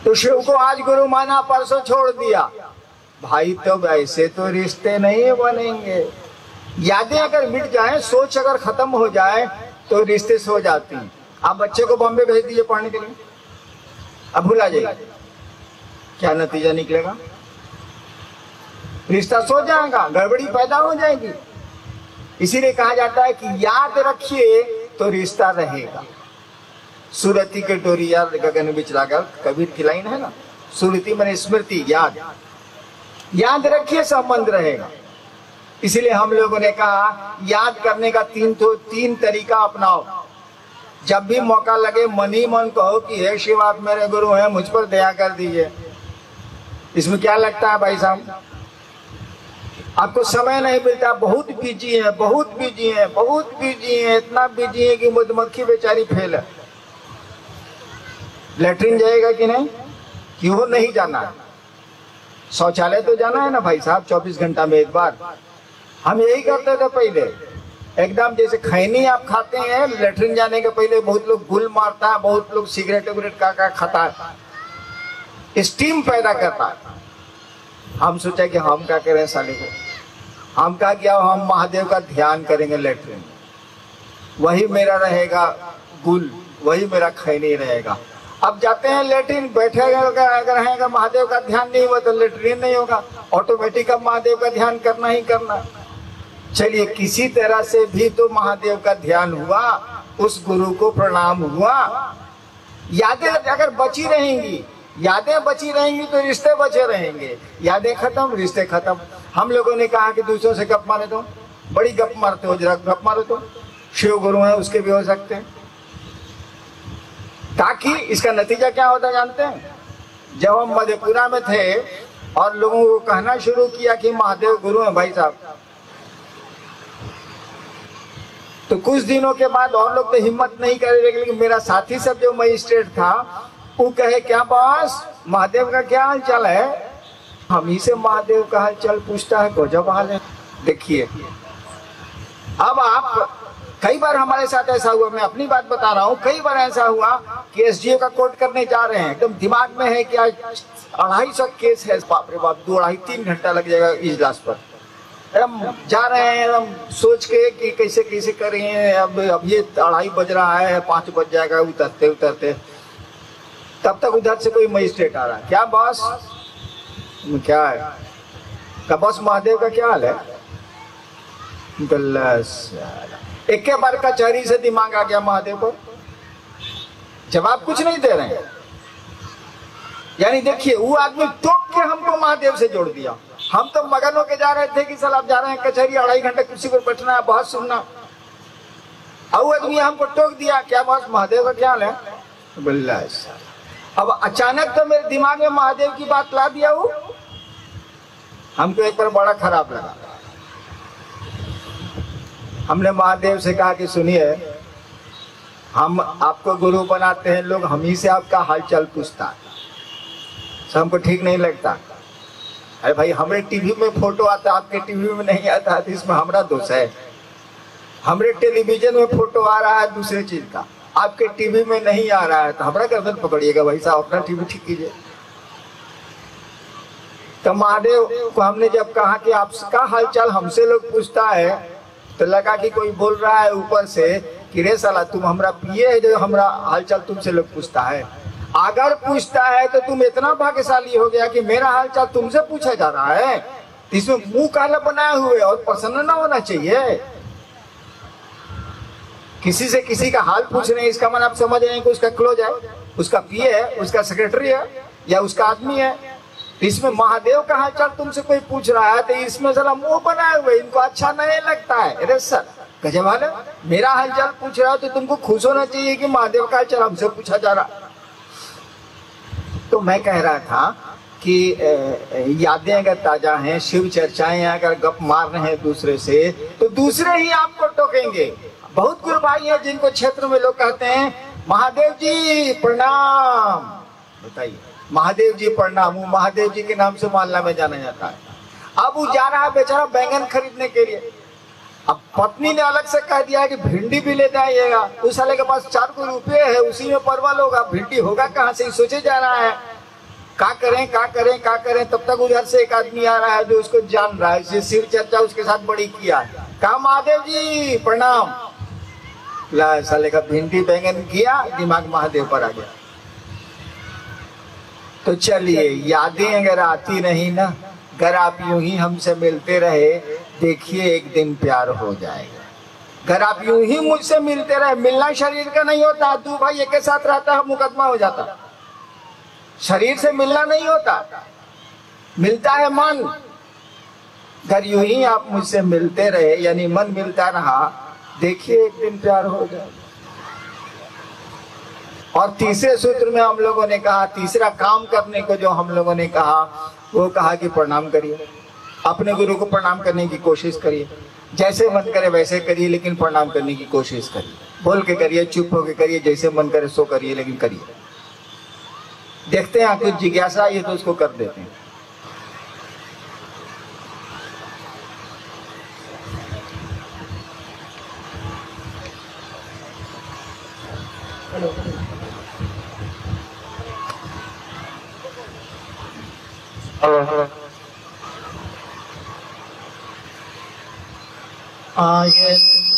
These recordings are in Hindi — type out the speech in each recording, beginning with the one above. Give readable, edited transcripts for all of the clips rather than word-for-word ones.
तो शिव को आज गुरु माना, परसों छोड़ दिया। भाई तो वैसे तो रिश्ते नहीं बनेंगे। यादें अगर मिट जाए, सोच अगर खत्म हो जाए तो रिश्ते सो जाती हैं। आप बच्चे को बॉम्बे भेज दीजिए पढ़ने के लिए, अब भूला जाएगा, क्या नतीजा निकलेगा? रिश्ता सो जाएगा, गड़बड़ी पैदा हो जाएगी। इसीलिए कहा जाता है कि याद रखिए तो रिश्ता रहेगा। सुरती के डोरिया गगन बिच लागल, कबीर की लाइन है ना। सुरती माने स्मृति, याद, याद रखिए संबंध रहेगा। इसीलिए हम लोगों ने कहा याद करने का तीन तरीका अपनाओ। जब भी मौका लगे मन ही मन कहो कि हे शिव आप मेरे गुरु हैं, मुझ पर दया कर दीजिए। इसमें क्या लगता है भाई साहब? आपको समय नहीं मिलता, बहुत बिजी है, बहुत बिजी है, बहुत बिजी है, इतना बिजी है कि मधुमक्खी बेचारी फेल है। लेटरिन जाएगा कि नहीं? क्यों नहीं जाना है? शौचालय तो जाना है ना भाई साहब, 24 घंटा में एक बार। हम यही करते थे पहले, एकदम जैसे खैनी आप खाते हैं, लेटरिन जाने के पहले बहुत लोग गुल मारता है, बहुत लोग सिगरेट विगरेट का खाता है, स्टीम पैदा करता है। हम सोचा कि हम क्या करें साले को, हम क्या किया, हम महादेव का ध्यान करेंगे लेटरिन, वही मेरा रहेगा गुल, वही मेरा खैनी रहेगा। अब जाते हैं लेटरिन, बैठेगा अगर रहेगा, महादेव का ध्यान नहीं हुआ तो लेटरिन नहीं होगा, ऑटोमेटिक अब महादेव का ध्यान करना ही करना। चलिए किसी तरह से भी तो महादेव का ध्यान हुआ, उस गुरु को प्रणाम हुआ। यादें अगर बची रहेंगी, यादें बची रहेंगी तो रिश्ते बचे रहेंगे। यादें खत्म, रिश्ते खत्म। हम लोगों ने कहा कि दूसरों से गप मारे तो, बड़ी गप मारते हो, जरा गप मारो तो। शिव गुरु है उसके भी हो सकते हैं। ताकि इसका नतीजा क्या होता जानते हैं? जब हम मधेपुरा में थे और लोगों को कहना शुरू किया कि महादेव गुरु है भाई साहब, तो कुछ दिनों के बाद और लोग तो हिम्मत नहीं करे, लेकिन मेरा साथी सब जो मजिस्ट्रेट था वो कहे क्या बॉस महादेव का क्या हाल चाल है? हम ही से महादेव का हाल चाल पूछता है, गजब हाल है। देखिए अब आप, कई बार हमारे साथ ऐसा हुआ, मैं अपनी बात बता रहा हूँ, कई बार ऐसा हुआ कि एसडीओ का कोर्ट करने जा रहे हैं, एकदम दिमाग में है कि आज 250 केस है, बाप रे बाप, 2-2.5-3 घंटा लग जाएगा इजलास पर। हम जा रहे हैं हम सोच के कि कैसे कैसे करें, अब ये 2:30 बज रहा है, 5 बज जाएगा उतरते उतरते। तब तक उधर से कोई मजिस्ट्रेट आ रहा है, क्या बॉस क्या है? क्या बॉस महादेव का क्या हाल है? एक के बार कचहरी से दिमाग आ गया महादेव पर, जवाब कुछ नहीं दे रहे हैं। यानी देखिए वो आदमी टोक के हमको महादेव से जोड़ दिया। हम तो मगन होके जा रहे थे कि साल आप जा रहे हैं कचहरी, 2.5 घंटे कुर्सी पर बैठना है, बहुत सुनना। अब आदमी हमको टोक दिया, क्या बॉस महादेव का क्या हाल है? बल्ला। अब अचानक तो मेरे दिमाग में महादेव की बात ला दिया, वो हमको एक बार बड़ा खराब लगा। हमने महादेव से कहा कि सुनिए, हम आपको गुरु बनाते हैं लोग, हम ही से आपका हालचाल पूछता है, हमको ठीक नहीं लगता। अरे भाई हमारे टीवी में फोटो आता है, आपके टीवी में नहीं आता है, तो इसमें हमारा दोष है। हमारे टेलीविजन में फोटो आ रहा है दूसरे चीज का, आपके टीवी में नहीं आ रहा है, तो हमारा गर्दन पकड़िएगा भाई साहब, अपना टीवी ठीक कीजिए। तो महादेव को हमने जब कहा कि आपका हालचाल हमसे लोग पूछता है, तो लगा कि कोई बोल रहा है ऊपर से कि रे साला तुम हमरा पिए है जो हमरा हालचाल तुमसे लोग पूछता है। अगर पूछता है तो तुम इतना भाग्यशाली हो गया कि मेरा हालचाल तुमसे पूछा जा रहा है, इसमें मुंह काला बनाए हुए और प्रसन्न ना होना चाहिए। किसी से किसी का हाल पूछ रहे हैं, इसका मन आप समझ रहे हैं कि उसका क्लोज है, उसका पीए है, उसका सेक्रेटरी है या उसका आदमी है। इसमें महादेव का हालचाल तुमसे कोई पूछ रहा है तो इसमें जरा मुंह बनाए हुए, इनको अच्छा नहीं लगता है। अरे सर गजब हाल है, मेरा हालचाल पूछ रहा है तो तुमको खुश होना चाहिए कि महादेव का हालचाल हमसे पूछा जा रहा। तो मैं कह रहा था कि यादें अगर ताजा हैं, शिव चर्चाएं अगर गप मार रहे हैं दूसरे से, तो दूसरे ही आपको टोकेंगे। बहुत गुरु भाई है जिनको क्षेत्र में लोग कहते हैं महादेव जी प्रणाम, बताइए महादेव जी प्रणाम, वो महादेव जी के नाम से मोहल्ला में जाना जाता है। अब वो जा रहा है बेचारा बैंगन खरीदने के लिए, अब पत्नी ने अलग से कह दिया है कि भिंडी भी ले जाइएगा। उस साले के पास 4 रुपये है, उसी में परवल होगा, भिंडी होगा कहाँ से, सोचे जा रहा है। क्या करें क्या करें क्या करें, तब तक उधर से एक आदमी आ रहा है जो उसको जान रहा है, इसे शिव चर्चा उसके साथ बड़ी किया है। कहा महादेव जी प्रणाम। ला साले का भिंडी बैंगन किया, दिमाग महादेव पर आ गया। तो चलिए, यादें अगर आती नहीं ना, अगर आप यूं ही हमसे मिलते रहे, देखिए एक दिन प्यार हो जाएगा। अगर आप यूं ही मुझसे मिलते रहे, मिलना शरीर का नहीं होता, दो भाई एक के साथ रहता है मुकदमा हो जाता। शरीर से मिलना नहीं होता, मिलता है मन। अगर यूं ही आप मुझसे मिलते रहे, यानी मन मिलता रहा, देखिए एक दिन प्यार हो जाएगा। और तीसरे सूत्र में हम लोगों ने कहा, तीसरा काम करने को जो हम लोगों ने कहा, वो कहा कि प्रणाम करिए, अपने गुरु को प्रणाम करने की कोशिश करिए। जैसे मन करे वैसे करिए, लेकिन प्रणाम करने की कोशिश करिए। बोल के करिए, चुप होके करिए, जैसे मन करे सो करिए, लेकिन करिए। देखते हैं कुछ जिज्ञासा ये तो उसको कर देते हैं। ये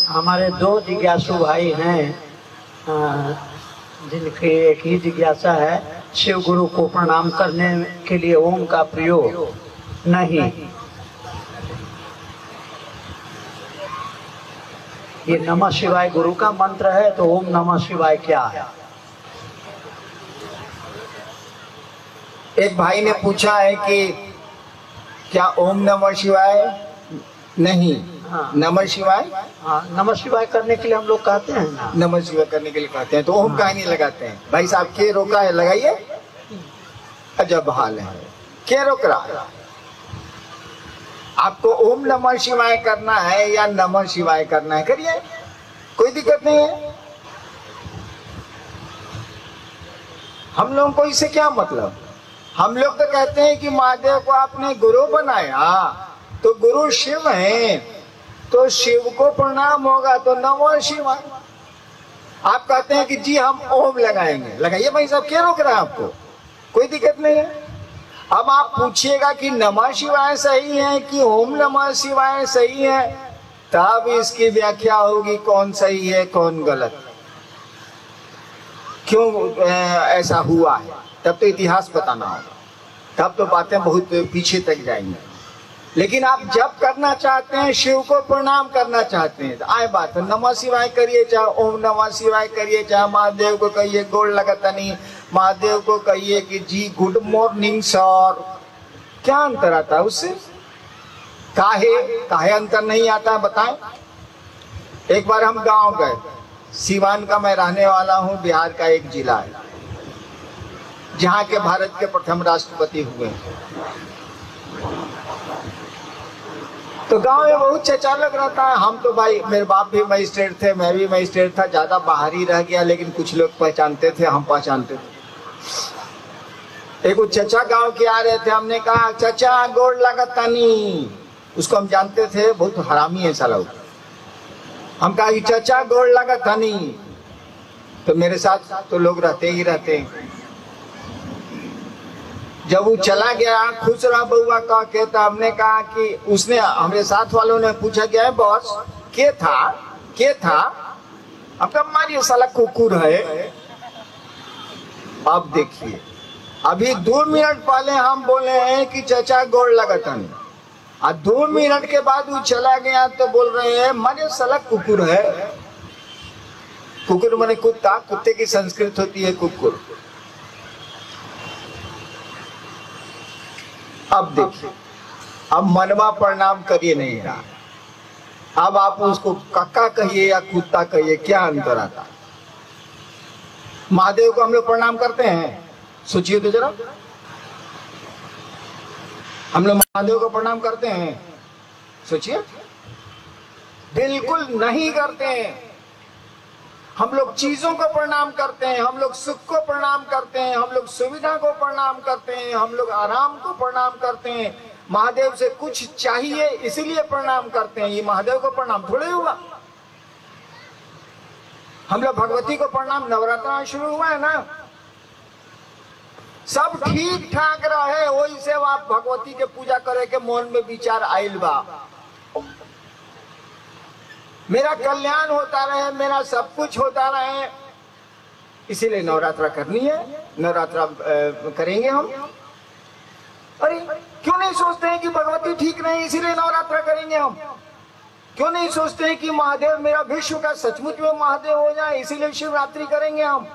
हमारे दो जिज्ञासु भाई हैं, जिनकी एक ही जिज्ञासा है, शिव गुरु को प्रणाम करने के लिए ओम का प्रयोग नहीं। ये नमः शिवाय गुरु का मंत्र है, तो ओम नमः शिवाय क्या है? एक भाई ने पूछा है कि क्या ओम नमः शिवाय नहीं, हाँ। नमः शिवाय, हाँ, नमः शिवाय करने के लिए हम लोग कहते हैं ना, नमः शिवाय करने के लिए कहते हैं, तो ओम का नहीं लगाते हैं। भाई साहब के रोका है, लगाइए। अजब हाल है, क्या रोक रहा है? आपको ओम नमः शिवाय करना है या नमः शिवाय करना है, करिए, कोई दिक्कत नहीं है। हम लोगों को इससे क्या मतलब? हम लोग तो कहते हैं कि महादेव को आपने गुरु बनाया, तो गुरु शिव है, तो शिव को प्रणाम होगा, तो नमः शिवाय। आप कहते हैं कि जी हम ओम लगाएंगे, लगाइए भाई साहब, क्या रोक रहा है आपको? कोई दिक्कत नहीं है। अब आप पूछिएगा कि नमः शिवाय सही है कि ओम नमः शिवाय सही है, तब इसकी व्याख्या होगी कौन सही है कौन गलत, क्यों ऐसा हुआ है, तब तो इतिहास बताना होगा, तब तो बातें बहुत पीछे तक जाएंगी। लेकिन आप जब करना चाहते हैं, शिव को प्रणाम करना चाहते हैं, तो आए बात है, नमः शिवाय करिए, चाहे ओम नमः शिवाय करिए, चाहे महादेव को कहिए गोड़ लगता नहीं, महादेव को कहिए कि जी गुड मॉर्निंग सर, क्या अंतर आता है उससे? काहे अंतर नहीं आता है बताएं। एक बार हम गांव गए, सीवान का मैं रहने वाला हूं, बिहार का एक जिला है जहां के भारत के प्रथम राष्ट्रपति हुए। तो गांव में बहुत चचा लग रहता है। हम तो भाई, मेरे बाप भी मजिस्ट्रेट थे, मैं भी मजिस्ट्रेट था, ज्यादा बाहर ही रह गया, लेकिन कुछ लोग पहचानते थे, हम पहचानते थे। एक चचा गांव के आ रहे थे, हमने कहा चचा गोड़ लगता नहीं, उसको हम जानते थे, बहुत हरामी है साला। हम कहा कि चचा गोड़ लगता नहीं, तो मेरे साथ तो लोग रहते ही रहते हैं। जब वो चला गया, खुश रहा बउआ कह के, तो हमने कहा कि उसने, हमारे साथ वालों ने पूछा गया है बॉस के था, हम कहा मारिए साला कुकुर है। अब देखिए, अभी 2 मिनट पहले हम बोले हैं कि चचा गोड़ लगता नहीं, और 2 मिनट के बाद वो चला गया तो बोल रहे हैं मारिए साला कुकुर है। कुकुर माने कुत्ता, कुत्ते की संस्कृत होती है कुकुर। अब देखिए, अब मनवा प्रणाम करिए नहीं रहा, अब आप उसको कक्का कहिए या कुत्ता कहिए, क्या अंतर आता? महादेव को हम लोग प्रणाम करते हैं, सोचिए तो जरा, हम लोग महादेव को प्रणाम करते हैं, सोचिए, बिल्कुल नहीं करते हैं। हम लोग चीजों को प्रणाम करते हैं, हम लोग सुख को प्रणाम करते हैं, हम लोग सुविधा को प्रणाम करते हैं, हम लोग आराम को प्रणाम करते हैं। महादेव से कुछ चाहिए इसीलिए प्रणाम करते हैं, ये महादेव को प्रणाम थोड़े हुआ। हम लोग भगवती को प्रणाम, नवरात्र शुरू हुआ है ना, सब ठीक ठाक रहे, वही से आप भगवती के पूजा करे के मन में विचार आइल बा, मेरा कल्याण होता रहे, मेरा सब कुछ होता रहे, इसीलिए नवरात्रा करनी है, नवरात्रा करेंगे हम। अरे क्यों नहीं सोचते हैं कि भगवती ठीक नहीं इसीलिए नवरात्रा करेंगे हम? क्यों नहीं सोचते हैं कि महादेव मेरा विश्व का सचमुच में महादेव हो जाए इसीलिए शिवरात्रि करेंगे हम?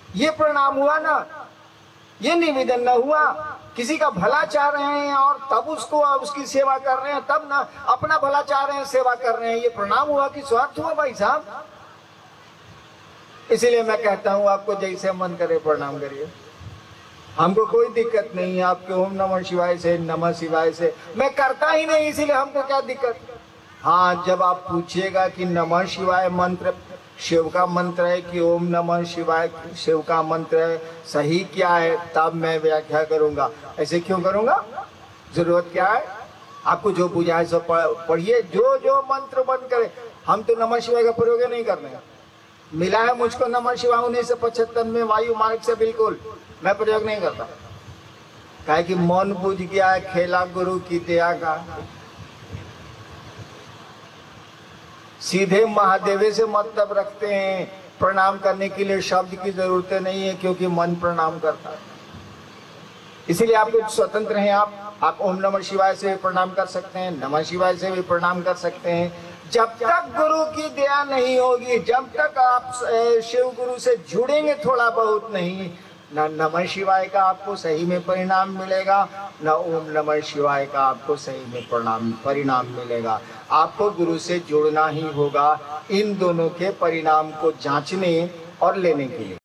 ये प्रणाम हुआ ना, ये निवेदन न हुआ, किसी का भला चाह रहे हैं और तब उसको उसकी सेवा कर रहे हैं, तब ना अपना भला चाह रहे हैं सेवा कर रहे हैं, ये प्रणाम हुआ कि स्वार्थ हुआ भाई साहब? इसीलिए मैं कहता हूं आपको जैसे मन करे प्रणाम करिए, हमको कोई दिक्कत नहीं है आपके ओम नमः शिवाय से, नमः शिवाय से मैं करता ही नहीं, इसीलिए हमको क्या दिक्कत। हाँ, जब आप पूछिएगा कि नमः शिवाय मंत्र शिव का मंत्र है कि ओम नमः शिवाय शिव का मंत्र है, सही क्या है, तब मैं व्याख्या करूंगा। ऐसे क्यों करूंगा? जरूरत क्या है? आपको जो बुझाए सो पढ़िए, जो जो मंत्र बंद करे। हम तो नमः शिवाय का प्रयोग नहीं कर रहे हैं, मिला है मुझको नमः शिवाय 1975 में वायु मार्ग से, बिल्कुल मैं प्रयोग नहीं करता। काहे कि मन बुझ गया है, खेला गुरु की दया का, सीधे महादेव से मतलब रखते हैं। प्रणाम करने के लिए शब्द की जरूरत नहीं है क्योंकि मन प्रणाम करता है, इसीलिए आप लोग स्वतंत्र हैं। आप ओम नमः शिवाय से भी प्रणाम कर सकते हैं, नमः शिवाय से भी प्रणाम कर सकते हैं। जब तक गुरु की दया नहीं होगी, जब तक आप शिव गुरु से जुड़ेंगे थोड़ा बहुत नहीं, न नमः शिवाय का आपको सही में परिणाम मिलेगा, न ओम नमः शिवाय का आपको सही में परिणाम मिलेगा। आपको गुरु से जुड़ना ही होगा इन दोनों के परिणाम को जांचने और लेने के लिए।